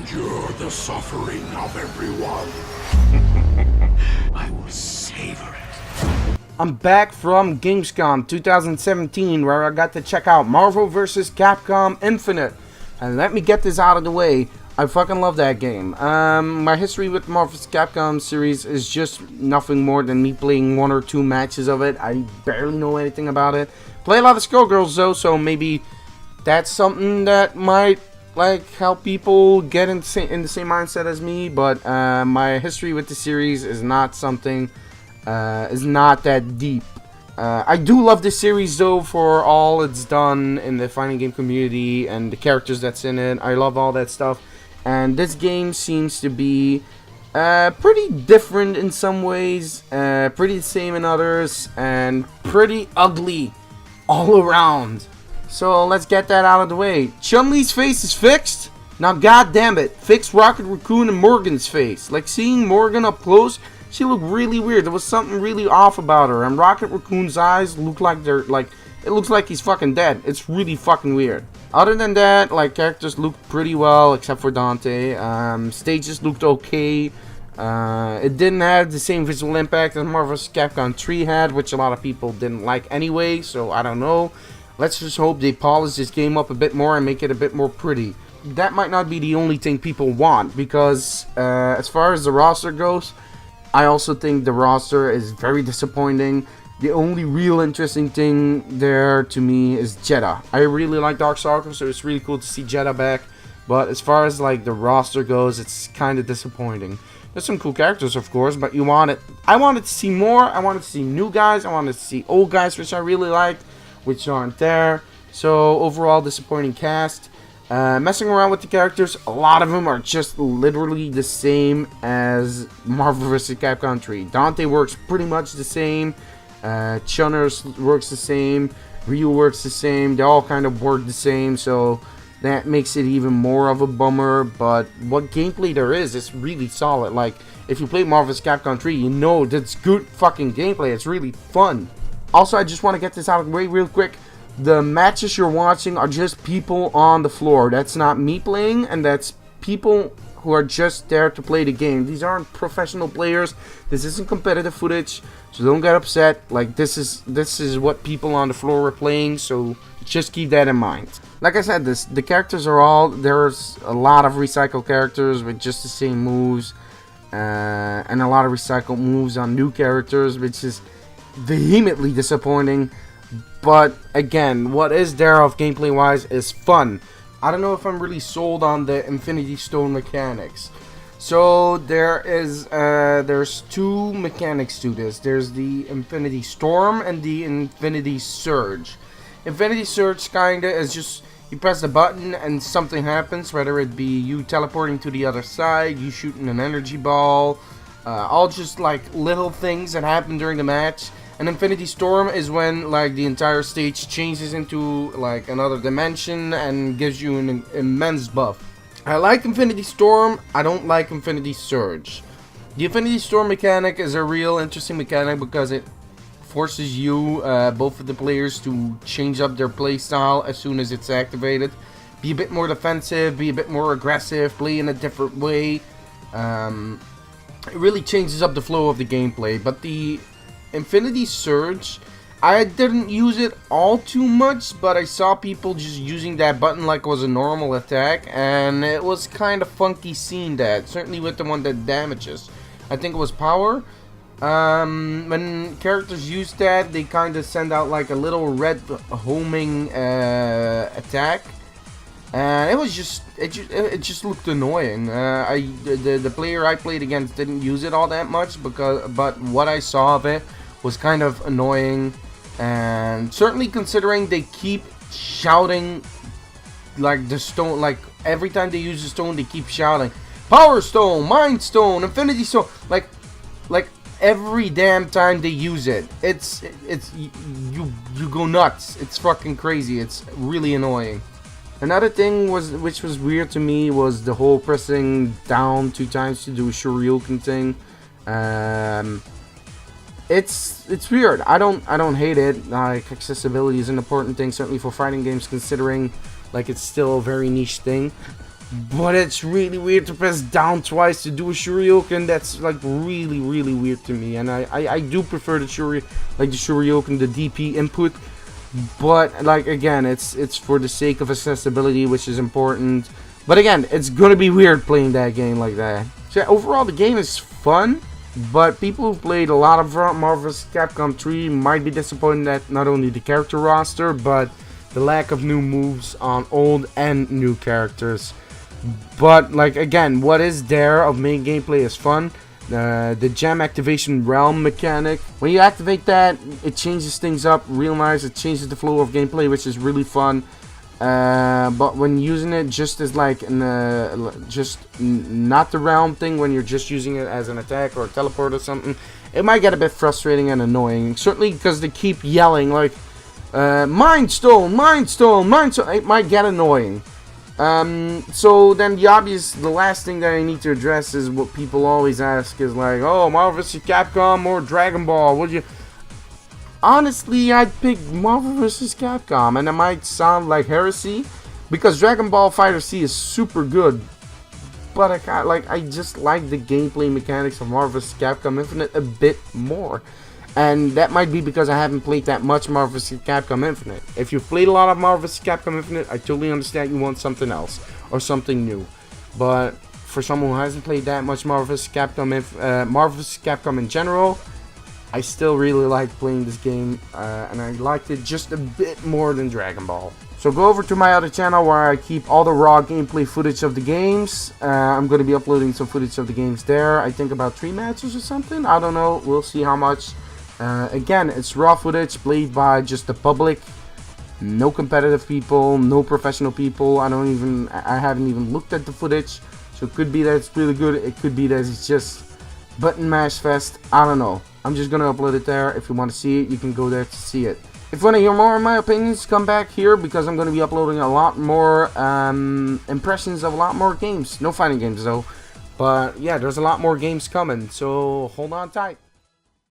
endure the suffering of everyone. I will savor it. I'm back from Gamescom 2017, where I got to check out Marvel vs. Capcom Infinite. And let me get this out of the way. I fucking love that game. My history with the Marvel vs. Capcom series is just nothing more than me playing 1 or 2 matches of it. I barely know anything about it. Play a lot of Skullgirls though, so maybe that's something that might help people get in the same mindset as me. But my history with the series is not something, is not that deep. I do love this series though for all it's done in the fighting game community and the characters that's in it. I love all that stuff. And this game seems to be pretty different in some ways, pretty the same in others, and pretty ugly all around. So let's get that out of the way. Chun-Li's face is fixed. Now goddamn it, fix Rocket Raccoon and Morgan's face. Like seeing Morgan up close, she looked really weird. There was something really off about her. And Rocket Raccoon's eyes look like they're it looks like he's fucking dead. It's really fucking weird. Other than that, characters looked pretty well, except for Dante. Stages looked okay. It didn't have the same visual impact as Marvel vs. Capcom 3 had, which a lot of people didn't like anyway, so I don't know. Let's just hope they polish this game up a bit more and make it a bit more pretty. That might not be the only thing people want, because as far as the roster goes, I also think the roster is very disappointing. The only real interesting thing there to me is Jeddah. I really like Darkstalker, so it's really cool to see Jeddah back. But as far as the roster goes, it's kind of disappointing. There's some cool characters, of course, but I wanted to see more. I wanted to see new guys. I wanted to see old guys, which I really liked, which aren't there. So overall, disappointing cast. Messing around with the characters, a lot of them are just literally the same as Marvel vs. Capcom 3. Dante works pretty much the same. Chunner works the same. Ryu works the same. They all kind of work the same, so that makes it even more of a bummer. But what gameplay there is really solid. If you play Marvel vs. Capcom 3, you know that's good fucking gameplay. It's really fun. Also, I just want to get this out of the way real quick. The matches you're watching are just people on the floor. That's not me playing, and that's people who are just there to play the game. These aren't professional players. This isn't competitive footage, so don't get upset. This is what people on the floor are playing, so just keep that in mind. Like I said, the characters are there's a lot of recycled characters with just the same moves, and a lot of recycled moves on new characters, which is vehemently disappointing. But again, what is there of gameplay wise is fun. I don't know if I'm really sold on the Infinity Stone mechanics. So there's 2 mechanics to this. There's the Infinity Storm and the Infinity Surge. Infinity Surge kinda is just you press the button and something happens, whether it be you teleporting to the other side, you shooting an energy ball, all just little things that happen during the match. And Infinity Storm is when the entire stage changes into another dimension and gives you an immense buff. I like Infinity Storm. I don't like Infinity Surge. The Infinity Storm mechanic is a real interesting mechanic because it forces you, both of the players, to change up their playstyle as soon as it's activated. Be a bit more defensive, be a bit more aggressive, play in a different way. It really changes up the flow of the gameplay. But the Infinity Surge, I didn't use it all too much, but I saw people just using that button like it was a normal attack, and it was kind of funky seeing that, certainly with the one that damages. I think it was power. When characters use that, they kind of send out a little red homing attack, and it just looked annoying. The player I played against didn't use it all that much, but what I saw of it was kind of annoying, and certainly considering they keep shouting the stone, every time they use the stone they keep shouting Power Stone, Mind Stone, Infinity Stone, every damn time they use it. You go nuts. It's fucking crazy. It's really annoying. Another thing which was weird to me was the whole pressing down 2 times to do a Shoryuken thing. It's weird. I don't hate it. Accessibility is an important thing, certainly for fighting games, considering it's still a very niche thing. but it's really weird to press down twice to do a Shoryuken. That's like really weird to me, and I do prefer the Shoryuken, the DP input, but like again, it's for the sake of accessibility, which is important. But again, it's gonna be weird playing that game like that. So yeah, overall the game is fun, but people who played a lot of Marvel vs. Capcom 3 might be disappointed at not only the character roster, but the lack of new moves on old and new characters. But like again, what is there of main gameplay is fun. The gem activation realm mechanic, when you activate that, it changes things up real nice. It changes the flow of gameplay, which is really fun. But when using it just as like not the realm thing, when you're just using it as an attack or a teleport or something, it might get a bit frustrating and annoying. Certainly because they keep yelling like Mind Stone, Mind Stone, Mind Stone. It might get annoying. So then the last thing that I need to address is what people always ask is like, oh, Marvel vs. Capcom or Dragon Ball, would you? Honestly, I'd pick Marvel vs. Capcom, and it might sound like heresy, because Dragon Ball FighterZ is super good, but I just like the gameplay mechanics of Marvel vs. Capcom Infinite a bit more. And that might be because I haven't played that much Marvel vs. Capcom Infinite. If you've played a lot of Marvel vs. Capcom Infinite, I totally understand you want something else or something new. But for someone who hasn't played that much Marvel vs. Capcom in general, I still really like playing this game, and I liked it just a bit more than Dragon Ball. So go over to my other channel where I keep all the raw gameplay footage of the games. I'm going to be uploading some footage of the games there. I think about 3 matches or something. I don't know. We'll see how much. Again, it's raw footage played by just the public. No competitive people, no professional people. I haven't even looked at the footage. So it could be that it's really good. It could be that it's just button mash fest. I don't know. I'm just going to upload it there. If you want to see it, you can go there to see it. If you want to hear more of my opinions, come back here, because I'm going to be uploading a lot more impressions of a lot more games. No fighting games though. But yeah, there's a lot more games coming. So hold on tight.